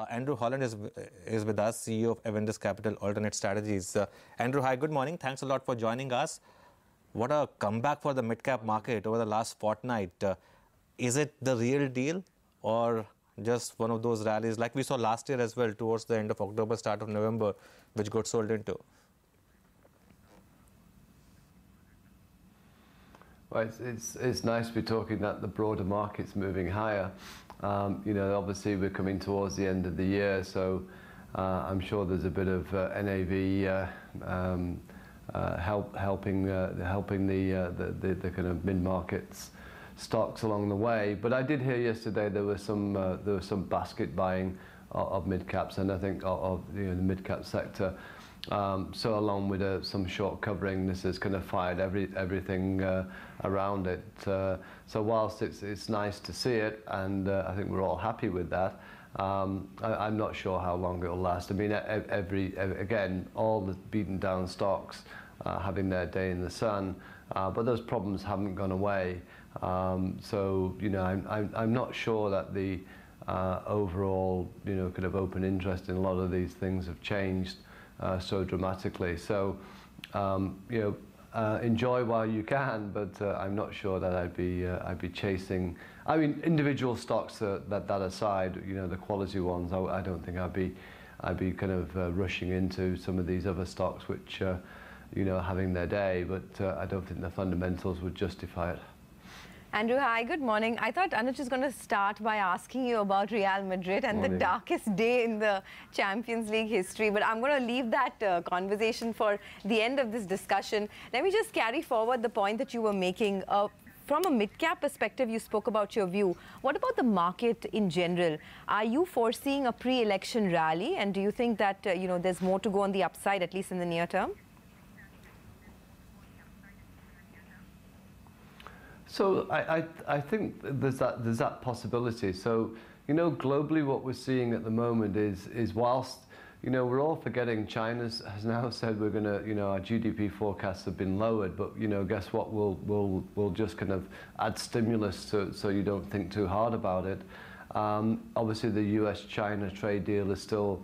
Andrew Holland is with us, CEO of Avendus Capital Alternate Strategies. Andrew, hi, good morning. Thanks a lot for joining us. What a comeback for the mid-cap market over the last fortnight. Is it the real deal or just one of those rallies like we saw last year as well towards the end of October, start of November, which got sold into? Well, it's nice to be talking that the broader market's moving higher. Obviously we're coming towards the end of the year, so I'm sure there's a bit of NAV helping the kind of mid-markets stocks along the way. But I did hear yesterday there was some basket buying of mid-caps, and I think of the mid-cap sector. So along with some short covering, this has kind of fired everything around it. So whilst it's nice to see it, and I think we're all happy with that, I'm not sure how long it'll last. I mean, again, all the beaten down stocks having their day in the sun, but those problems haven't gone away. So I'm not sure that the overall kind of open interest in a lot of these things have changed so dramatically. So enjoy while you can, but I'm not sure that I'd be chasing. I mean, individual stocks that aside, the quality ones, I don't think I'd be kind of rushing into some of these other stocks which having their day, but I don't think the fundamentals would justify it. Andrew, hi, good morning. I thought Anuj is going to start by asking you about Real Madrid and the darkest day in the Champions League history, but I'm going to leave that conversation for the end of this discussion. Let me just carry forward the point that you were making. From a mid-cap perspective, you spoke about your view. What about the market in general? Are you foreseeing a pre-election rally, and do you think that there's more to go on the upside, at least in the near term? So I think there's that possibility. So globally, what we're seeing at the moment is whilst we're all forgetting China has now said we're going to our GDP forecasts have been lowered, but guess what? We'll just kind of add stimulus so you don't think too hard about it. Obviously, the US-China trade deal is still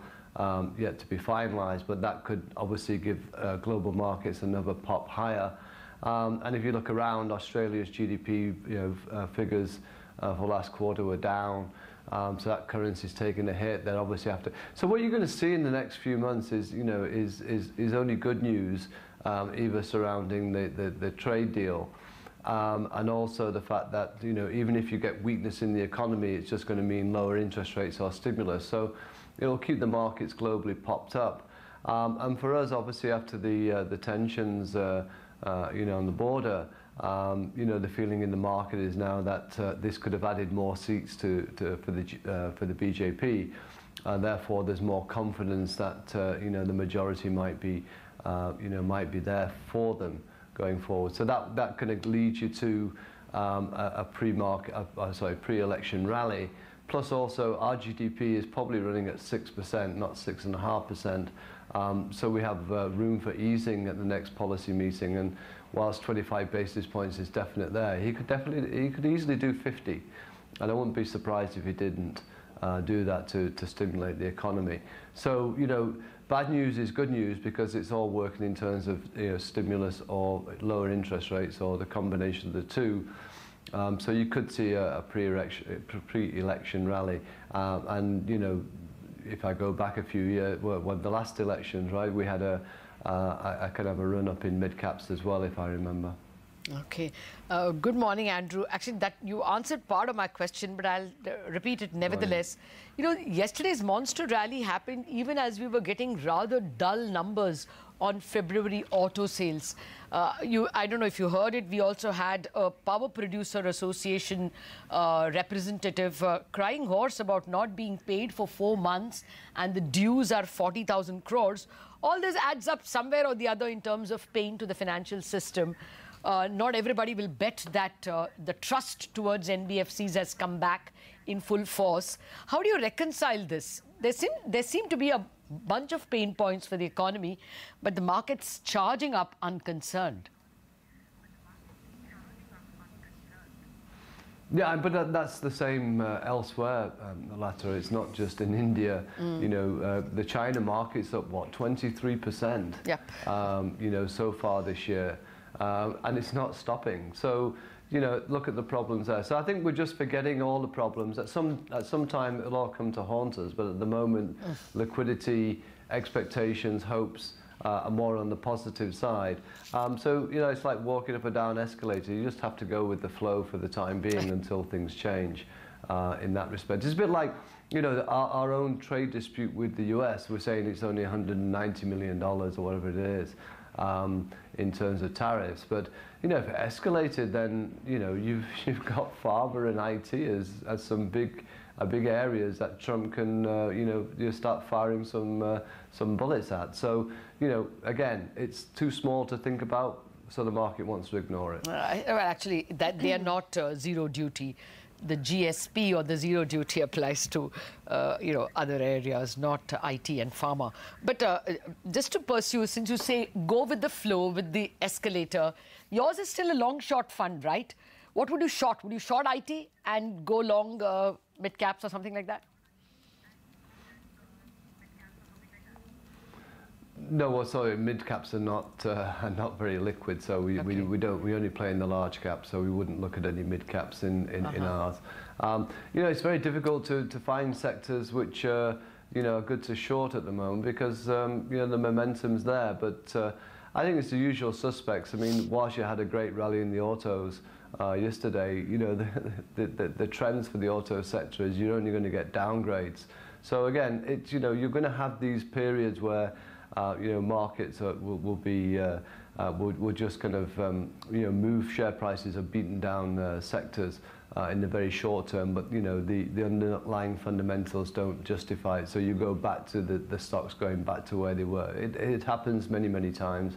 yet to be finalised, but that could obviously give global markets another pop higher. And if you look around, Australia's GDP figures for last quarter were down, so that currency's taken a hit. Then obviously have to. So what you're going to see in the next few months is only good news, either surrounding the trade deal, and also the fact that even if you get weakness in the economy, it's just going to mean lower interest rates or stimulus. So it'll keep the markets globally popped up. And for us, obviously, after the tensions. On the border, the feeling in the market is now that this could have added more seats for the BJP. Therefore, there's more confidence that the majority might be there for them going forward. So that kind of leads you to a pre-election rally. Plus, also our GDP is probably running at 6%, not 6.5%. So we have room for easing at the next policy meeting, and whilst 25 basis points is definite there, he could easily do 50, and I wouldn't be surprised if he didn't do that to stimulate the economy. So bad news is good news because it's all working in terms of stimulus or lower interest rates or the combination of the two. So you could see a pre-election rally, and if I go back a few years, well, the last elections, right, we had a kind of a run-up in mid-caps as well, if I remember. Okay. Good morning, Andrew. Actually, that you answered part of my question, but I'll repeat it nevertheless. Yesterday's monster rally happened even as we were getting rather dull numbers on February auto sales. I don't know if you heard it. We also had a Power Producer Association representative crying hoarse about not being paid for 4 months, and the dues are 40,000 crores. All this adds up somewhere or the other in terms of pain to the financial system. Not everybody will bet that the trust towards NBFCs has come back in full force. How do you reconcile this? There seem to be a bunch of pain points for the economy, but the market's charging up unconcerned. Yeah, but that's the same elsewhere, Latta. It's not just in India. You know, the China market's up, what, 23%? Yep. You know, so far this year. And it's not stopping. So, you know, look at the problems there. So I think we're just forgetting all the problems. At some time, it'll all come to haunt us. But at the moment, liquidity, expectations, hopes are more on the positive side. So, you know, it's like walking up a down escalator. You just have to go with the flow for the time being until things change in that respect. It's a bit like, you know, our own trade dispute with the US. We're saying it's only $190 million or whatever it is. In terms of tariffs, but you know, if it escalated, then you know you've got pharma and IT as some big areas that Trump can you know, you start firing some bullets at. So you know, again, it's too small to think about, so the market wants to ignore it. Well, actually, that they are not zero duty. The GSP or the zero duty applies to you know, other areas, not IT and pharma. But just to pursue, since you say go with the flow, with the escalator, yours is still a long short fund, right? What would you short? Would you short IT and go long mid caps or something like that? No, well, sorry, mid caps are not very liquid, so we only play in the large caps, so we wouldn't look at any mid caps in ours. You know, it's very difficult to find sectors which you know, are good to short at the moment because you know, the momentum's there. But I think it's the usual suspects. I mean, whilst you had a great rally in the autos yesterday, you know, the trends for the auto sector is you're only going to get downgrades. So again, it's, you know, you're going to have these periods where you know, markets will just kind of you know, move share prices or beaten down sectors in the very short term, but you know, the underlying fundamentals don't justify it. So you go back to the stocks going back to where they were. It happens many times,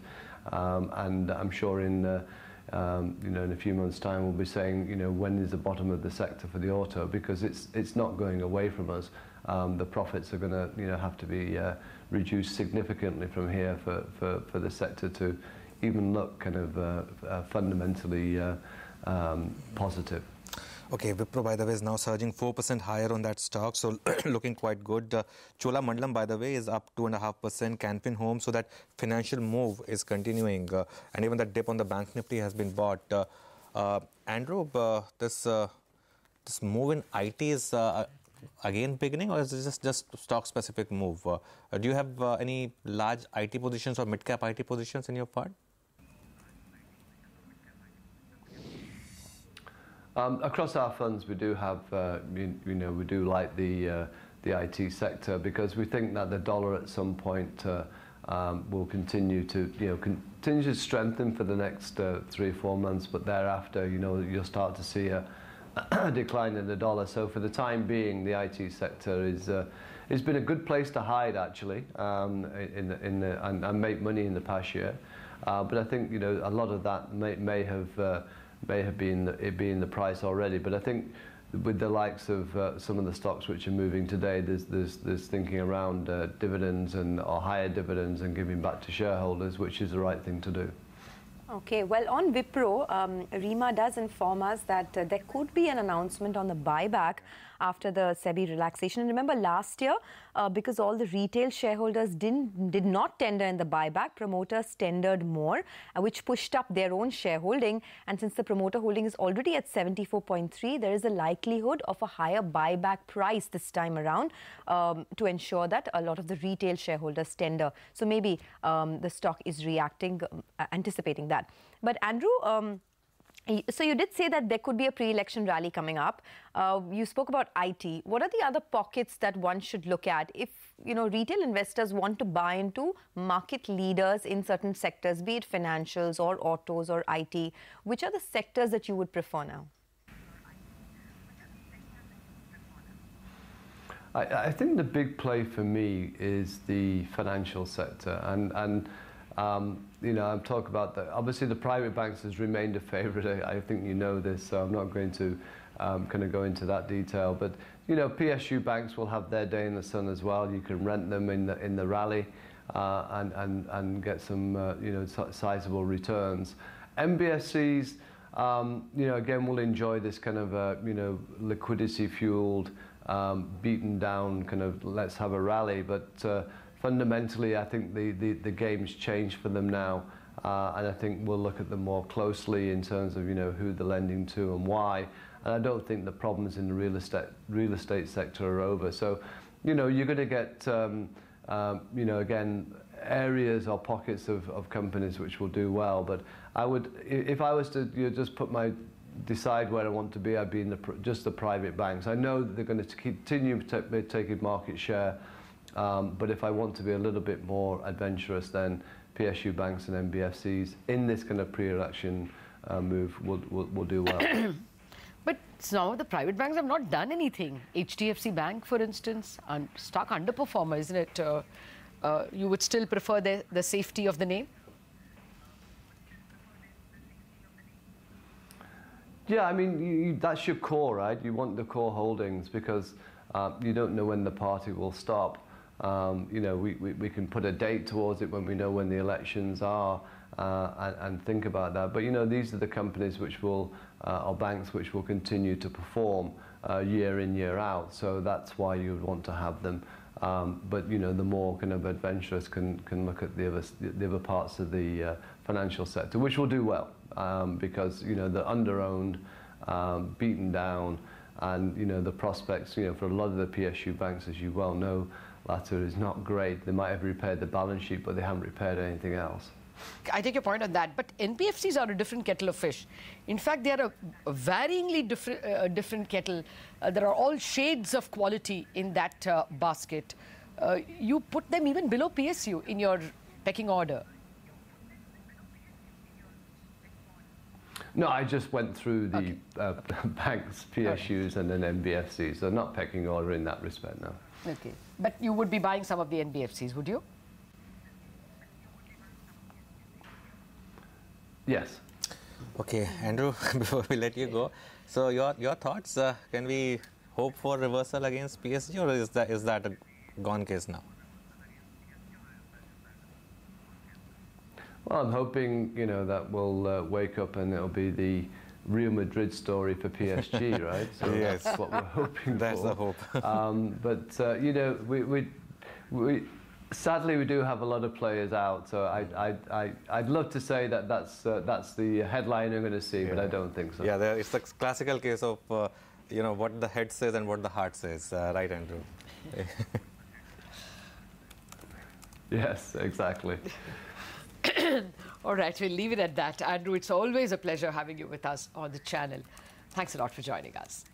and I'm sure in you know, in a few months' time we'll be saying, you know, when is the bottom of the sector for the auto, because it's not going away from us. The profits are going to, you know, have to be reduced significantly from here for the sector to even look kind of fundamentally positive. Okay, Wipro, by the way, is now surging 4% higher on that stock, so looking quite good. Chola Mandalam, by the way, is up 2.5%. Canfin Home, so that financial move is continuing, and even that dip on the Bank Nifty has been bought. Andrew, this move in IT is again beginning, or is it just stock-specific move? Do you have any large IT positions or mid-cap IT positions in your fund? Across our funds, we do have, you know, we do like the IT sector because we think that the dollar at some point will continue to strengthen for the next 3 or 4 months, but thereafter, you know, you'll start to see a decline in the dollar. So for the time being, the IT sector has been a good place to hide actually, and make money in the past year. But I think, you know, a lot of that may have been the price already. But I think with the likes of some of the stocks which are moving today, there's thinking around dividends or higher dividends and giving back to shareholders, which is the right thing to do. Okay, well, on Wipro, Rima does inform us that there could be an announcement on the buyback after the SEBI relaxation. And remember last year, because all the retail shareholders did not tender in the buyback, promoters tendered more, which pushed up their own shareholding. And since the promoter holding is already at 74.3, there is a likelihood of a higher buyback price this time around to ensure that a lot of the retail shareholders tender. So maybe the stock is reacting, anticipating that. But Andrew, so you did say that there could be a pre-election rally coming up. You spoke about IT. What are the other pockets that one should look at if, you know, retail investors want to buy into market leaders in certain sectors, be it financials or autos or IT? Which are the sectors that you would prefer now? I think the big play for me is the financial sector, and you know, I'm talking about obviously the private banks has remained a favourite. I think you know this, so I'm not going to kind of go into that detail. But you know, PSU banks will have their day in the sun as well. You can rent them in the rally and get some you know, sizable returns. MBSCs, you know, again, we'll enjoy this kind of, you know, liquidity-fueled, beaten down kind of let's have a rally. But fundamentally, I think the game's changed for them now. And I think we'll look at them more closely in terms of, you know, who they're lending to and why. And I don't think the problems in the real estate sector are over. So, you know, you're going to get, you know, again, areas or pockets of companies which will do well. But I would, if I was to, you know, just decide where I want to be, I'd be in just the private banks. I know they're going to continue taking market share, but if I want to be a little bit more adventurous, then PSU banks and NBFCs in this kind of pre-election move will do well. But some of the private banks have not done anything. HDFC Bank, for instance, stock underperformer, isn't it? You would still prefer the safety of the name? Yeah, I mean, that's your core, right? You want the core holdings because you don't know when the party will stop. You know, we can put a date towards it when we know when the elections are and think about that. But, you know, these are the companies which will, or banks which will continue to perform year in, year out. So that's why you would want to have them. But, you know, the more kind of adventurous can look at the other parts of the financial sector, which will do well because, you know, they're under-owned, beaten down, and, you know, the prospects, you know, for a lot of the PSU banks, as you well know, latter is not great. They might have repaired the balance sheet, but they haven't repaired anything else. I take your point on that, but NBFCs are a different kettle of fish. In fact, they are a varyingly different kettle. There are all shades of quality in that basket. You put them even below PSU in your pecking order. No, I just went through the banks, PSUs, and then NBFCs. So not pecking order in that respect, no. Okay. But you would be buying some of the NBFCs, would you? Yes. Okay, Andrew, before we let you go, so your thoughts, can we hope for reversal against PSG, or is that a gone case now? Well, I'm hoping, you know, that we'll wake up and it'll be the Real Madrid story for PSG, right? So yes. That's what we're hoping That's for. the hope. But you know, we sadly we do have a lot of players out. So I'd love to say that that's the headline I'm going to see, but I don't think so. Yeah, it's the classical case of you know, what the head says and what the heart says, right, Andrew? Yes, exactly. All right, we'll leave it at that. Andrew, it's always a pleasure having you with us on the channel. Thanks a lot for joining us.